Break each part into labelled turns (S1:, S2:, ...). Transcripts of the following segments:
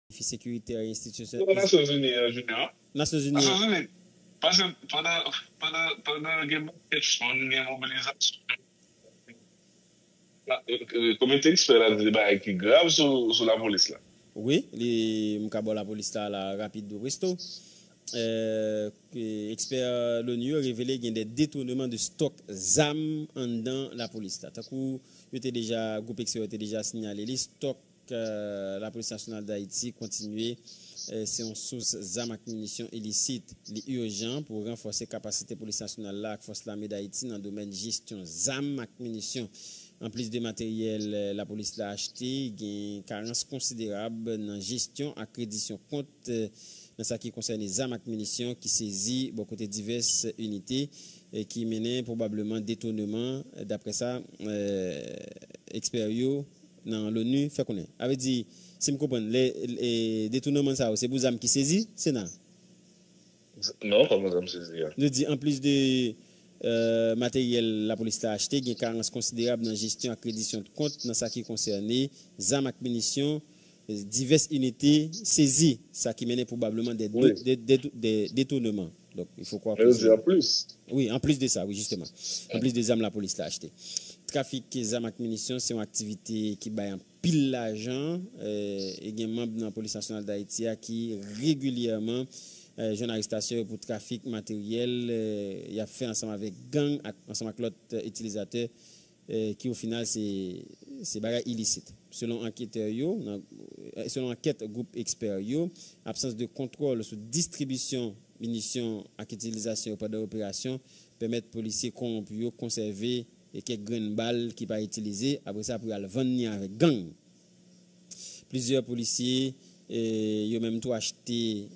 S1: sécuritaire et institutionnel.
S2: Aux Nations Unies, Junior.
S1: Nations Unies.
S2: Nations Unies. Parce que pendant une mobilisation, le comité expert a dit bah, qui grave sur la police là.
S1: Oui, les Mkabo la police là, la rapide de Presto. Expert l'ONU a révélé qu'il y a des détournements de stock ZAM dans la police. Tant que groupe expert était déjà signalé les stocks la police nationale d'Haïti continuer c'est une source d'armes et munitions illicites. Il est urgent pour renforcer la capacité police nationale là, force l'armée d'Haïti dans le domaine de gestion d'armes et munitions. En plus de matériel, la police l'a acheté, il y a une carence considérable dans la gestion et crédition compte dans ce qui concerne les armes et munitions qui saisit beaucoup de diverses unités et qui menaient probablement détournement. D'après ça, experts dans l'ONU fait connaître. Avait dit, si je comprends, les détournements, c'est pour les armes qui saisit, c'est non?
S2: Non, pas les armes saisies.
S1: Je dis, en plus de matériel, la police l'a acheté, il y a une carence considérable dans la gestion et crédition de compte dans ce qui concerne les armes et munitions, diverses unités saisies, ça qui menait probablement des détournements. Donc, il faut croire que.
S2: En plus.
S1: Oui, en plus de ça, oui, justement. En plus des armes, la police l'a acheté. Trafic des armes et munitions, c'est une activité qui bat un pile l'argent. Et il y a un membre de la police nationale d'Haïti qui régulièrement jeune arrestation pour trafic matériel. Il a fait ensemble avec gang, ensemble avec l'autre utilisateur, qui au final, c'est bagarre illicite. Selon enquêteurs, selon enquête groupe expert, absence de contrôle sur distribution munitions et utilisation pendant l'opération permettent aux policiers corrompus de conserver quelques graines balles qui pas utilisées. Après ça, pour aller vendre avec gang. Plusieurs policiers ont même tout acheté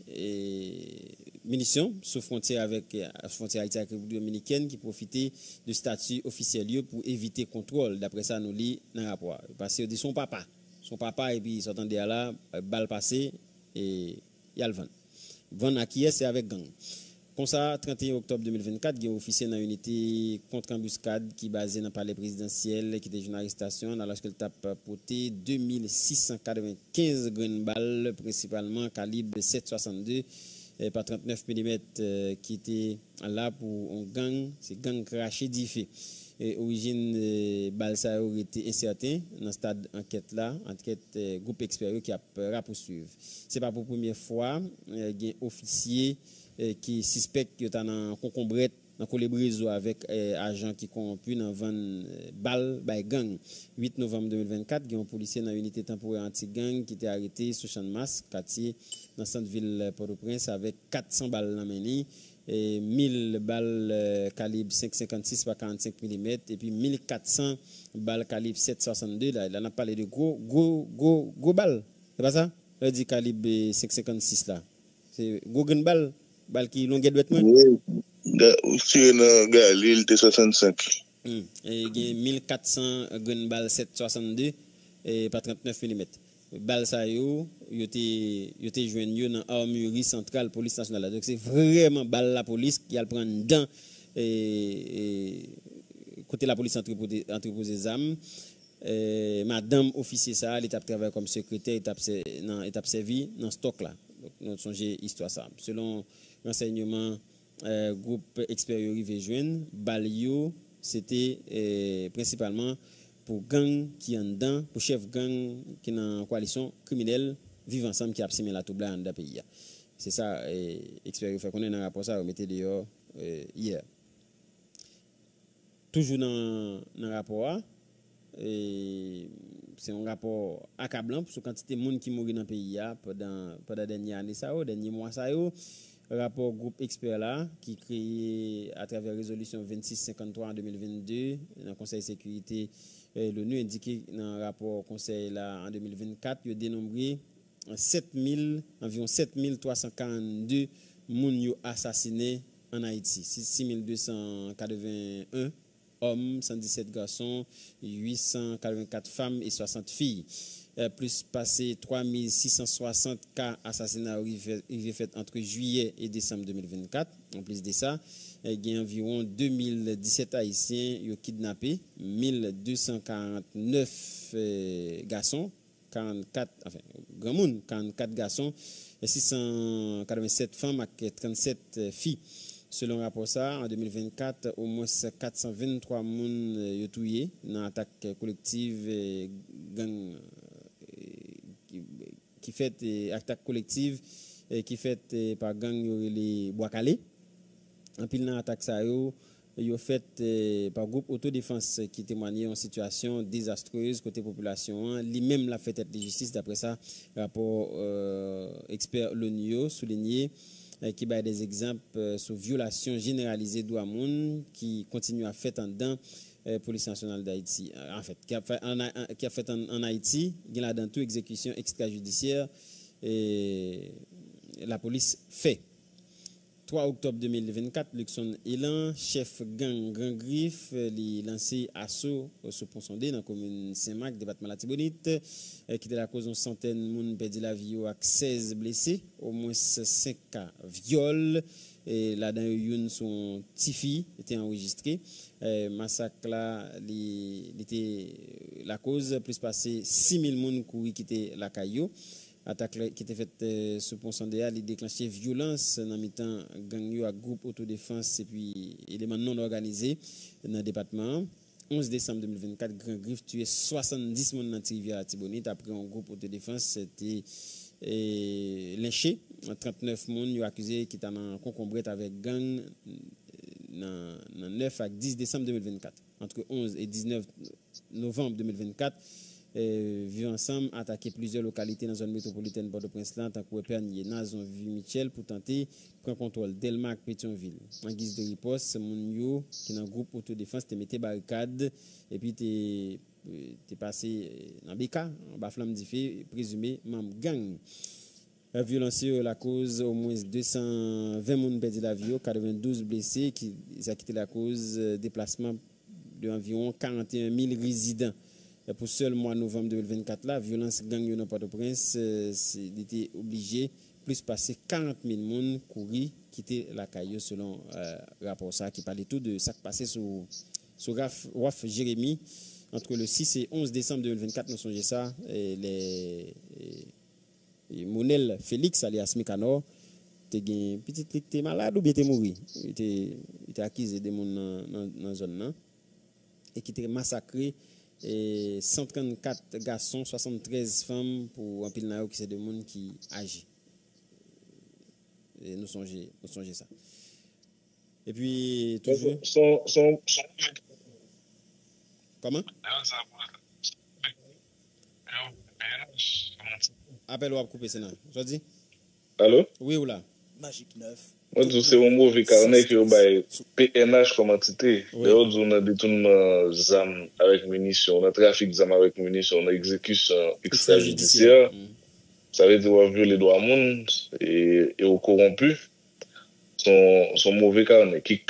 S1: munitions sous frontière avec la frontière haïtienne avec la République dominicaine qui profitaient de statut officiel pour éviter contrôle. D'après ça, nous lit dans le rapport. Parce que son papa et puis ils s'entendent là, balle passée et il y a le vent. Vent à qui est, c'est avec gang. Comme ça, 31 octobre 2024, il y a un officier dans l'unité contre-embuscade qui est basé dans le palais présidentiel qui était une arrestation alors qu'il a porté 2695 graines balles, principalement calibre 7,62 par 39 mm qui était là pour un gang, c'est gang craché d'IFE. Origine balle ça aurait été incertain dans le stade enquête là, enquête groupe expert qui a poursuivre. C'est pas pour la première fois, il y a un officier qui suspecte qu'il y a un concombrette dans collaboration avec agent qui corrompu dans 20 balles by gang. 8 novembre 2024, il y a un policier dans l'unité temporaire anti-gang qui était arrêté sur Champ de Mars, quartier dans Centre-ville Port-au-Prince avec 400 balles dans meni et 1000 balles calibre 5,56 par 45 mm et puis 1400 balles calibre 7,62 là on a parlé de gros balles. C'est pas ça? On dit calibre 5,56 là. C'est gros balle qui longueur de
S3: oui. Sur Galil T65.
S1: Et il y a 1400 gun ball 762 et par 39 mm. Bal ça yo te joindre dans armurerie centrale police nationale. Donc c'est vraiment balle la police qui a prendre dedans et côté la police entreposer des armes. Madame officier ça, l'état travaille comme secrétaire, étape servi dans stock là. Donc nous songez histoire ça. Selon renseignement groupe expert rivé joindre balio c'était principalement pour gang qui en dedans pour chef gang qui dans coalition criminelle vivent ensemble qui a simé la toubla dans pays. C'est ça expert fait connaître dans rapport ça mettez dehors hier. Toujours dans rapport c'est un rapport accablant pour la quantité de monde qui mourit dans le pays pendant dernière année ça dernier mois ça rapport groupe expert là qui créé à travers résolution 2653 en 2022 dans le Conseil de sécurité l'ONU indiqué dans le rapport conseil là en 2024 il a dénombré environ 7342 moun assassinés en Haïti 6281 hommes 117 garçons 884 femmes et 60 filles plus passé 3660 cas assassinats fait entre juillet et décembre 2024. En plus de ça, il y a environ 2017 haïtiens qui ont kidnappé 1249 garçons 44, enfin, grand monde, 44 garçons, et 687 femmes et 37 filles. Selon rapport ça, en 2024, au moins 423 personnes ont tué dans l'attaque collective gang qui fait attaque collective qui fait par gang les Bois-Calais. En pile dans l'attaque ça yo fait par groupe autodéfense qui témoignait en situation désastreuse côté population. Lui-même l'a fait être de justice d'après ça rapport expert l'ONU souligné qui bat des exemples sur violation généralisée de droits moun qui continue à faire en dedans police nationale d'Haïti. En fait, qui a fait en Haïti, il y a dans toute exécution extrajudiciaire et la police fait. 3 octobre 2024, Luxon Elan, chef gang Grand Griffe, li lancé assaut sur Pont Sondé dans la commune Saint-Marc, département la Tibonite, qui était la cause d'une centaine de personnes perdu la vie avec 16 blessés, au moins 5 cas viol. Et là-dedans, une son petit fille était enregistrée. Massacre là, était la cause, plus passé 6000 personnes qui étaient la caillou. Attaque qui était faite sur Pont Sandéa, il déclenché violence dans le temps gang à groupe autodéfense et puis éléments non organisés dans le département. 11 décembre 2024, Grand Griffe tué 70 personnes dans Rivière à Tibonite après un groupe autodéfense c'était lynché. 39 personnes accusés qui étaient en concombrette avec gang dans 9 à 10 décembre 2024. Entre 11 et 19 novembre 2024, vivent ensemble, attaquer plusieurs localités dans la zone métropolitaine Port-au-Prince, en tant que Pernier, Nazon, Ville-Michel, pour tenter prendre contrôle Delmark, Pétionville. En guise de riposte, Mounio, qui est dans le groupe autodéfense, te mettait barricade, et puis t'es passé dans Beka, en bas flamme d'effet, présumé membre gang. Violence sur la cause, au moins 220 personnes perdu la vie, 92 blessés, qui a quitté la cause, déplacement d'environ 41 000 résidents. Et pour seul mois de novembre 2024, la violence gang dans Port-au-Prince, était obligé plus passer 40 000 personnes courir, quitter la caillou selon rapport ça qui parlait tout de ça qui passait sur Raf Jérémy entre le 6 et 11 décembre 2024. Nous songeons ça, les Monel Félix alias Mikano, tu es petite t'es malade ou bien t'es mort. Il était accusé de monde dans la zone et qui était massacré. Et 134 garçons, 73 femmes pour un pile qui c'est des monde qui agit. Et nous songeons ça. Et puis toujours. Comment? Appel ou à couper Sénat. Je dis?
S2: Allô?
S1: Oui ou là?
S4: Magique 9.
S2: C'est un mauvais carnet qui est PNH comme entité. D'ailleurs, on a détournement d'armes avec munitions, on a trafic d'armes avec munitions, on a exécution extrajudiciaire. Ça veut dire qu'on a violé les droits monde et au corrompu. Son mauvais carnet qui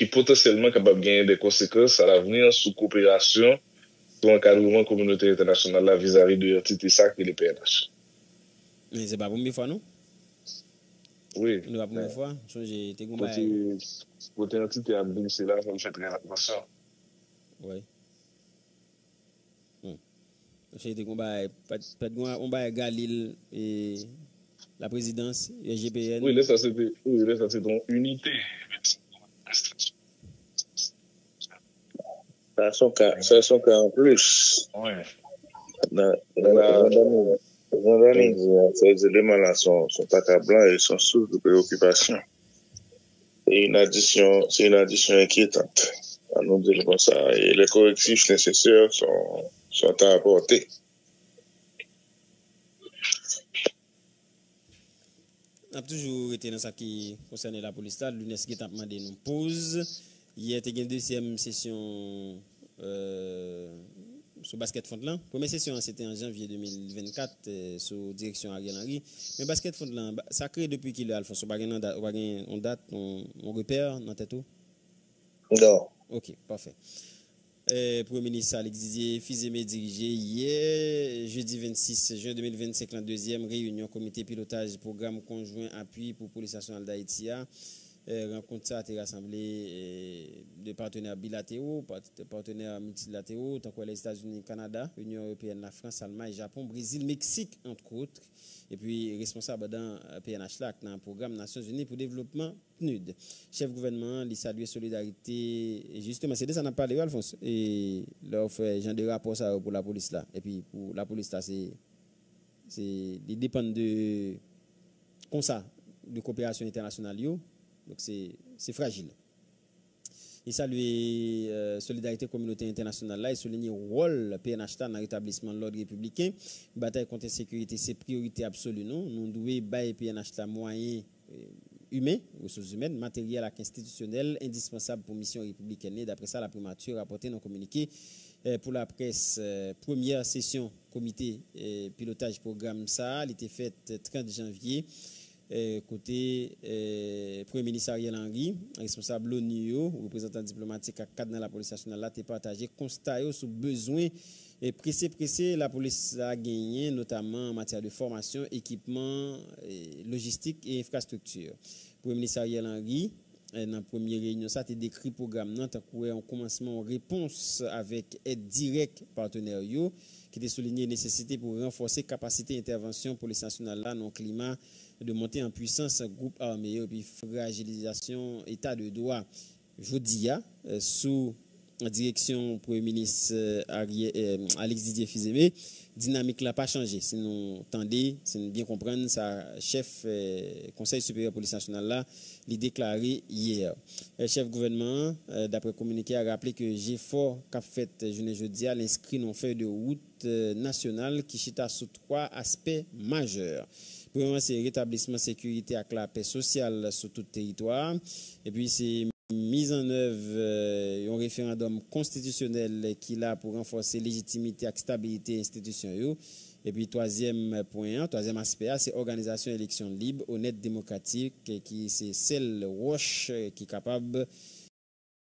S2: potentiellement capable de gagner des conséquences à l'avenir sous coopération, sous encadrement communautaire international vis-à-vis de l'entité SAC et les PNH.
S1: Mais c'est pas la première fois, non?
S2: Oui.
S1: La première fois, j'ai été
S2: côté entité à blessé là, on fait très attention.
S1: Oui. J'ai été combat, on va Galil et la présidence, et GPN.
S2: Oui, là, ça c'était une unité.
S3: Ça son cas en plus.
S2: Oui.
S3: Ces éléments-là sont pas blancs et sont source de préoccupation. C'est une addition inquiétante. À nous dire comme ça. Et les correctifs nécessaires sont à apporter.
S1: On a toujours été dans ce qui concerne la police là. L'UNES qui a demandé nous pause. Hier, il y a une deuxième session sur Basket Fondland. Première session, c'était en janvier 2024 sous direction Ariel Henry. Mais Basket Fondland, ça crée depuis qu'il est Alphonse. On date, on repère dans tête.
S3: Non.
S1: Ok, parfait. Premier ministre Alex Didier Fizeme dirigé hier, jeudi 26 juin 2025, la deuxième réunion comité pilotage programme conjoint appui pour police nationale d'Haïti. rencontre ça a rassemblé de partenaires bilatéraux, partenaires multilatéraux, tant que les États-Unis, le Canada, l'Union européenne, la France, l'Allemagne, le Japon, le Brésil, le Mexique, entre autres. Et puis, responsable dans PNH LAC, dans le programme Nations Unies pour le développement PNUD. Chef gouvernement, il salue solidarité. Et justement, c'est de ça qu'on a parlé, Alphonse. Et là, on fait genre de rapport ça pour la police là. Et puis, pour la police là, il dépend de, comme ça, de coopération internationale. Donc, c'est fragile. Il salue Solidarité Communauté Internationale là et souligne le rôle PNH dans le rétablissement de l'ordre républicain. Bataille contre la sécurité, c'est priorité absolue. Nous devons bailler PNH là moyens humains, ressources humaines, matériel et institutionnel indispensable pour mission républicaine. D'après ça, la primature a rapporté dans le communiqué pour la presse. Première session comité pilotage programme ça, elle était faite 30 janvier. Côté Premier ministre Ariel Henry, responsable l'ONU, représentant diplomatique à cadre dans la police nationale, là, partagé constat sur besoin et pressé la police a gagné, notamment en matière de formation, équipement, logistique et infrastructure. Premier ministre Ariel Henry, dans la première réunion, ça a été décrit programme, en commencement en réponse avec aide directe partenaire qui était souligné nécessité pour renforcer capacité d'intervention police nationale là dans le climat de monter en puissance groupe armé et puis fragilisation état de droit. Jeudi sous la direction Premier ministre Alex Didier Fizeme, dynamique n'a pas changé. Si nous entendez, si nous bien comprendre, sa chef Conseil supérieur police nationale là, l'a déclaré hier. Chef gouvernement, d'après communiqué, a rappelé que GFOR qu'a fait jeudi à l'inscrit dans feuille de route nationale qui chita sur 3 aspects majeurs. Premièrement, c'est rétablissement sécurité avec la paix sociale sur tout le territoire. Et puis, c'est mise en œuvre un référendum constitutionnel qui est là pour renforcer légitimité et stabilité institutionnelle. Et puis, troisième aspect, c'est organisation d'élections libres, honnêtes, démocratiques, qui c'est celle roche qui est capable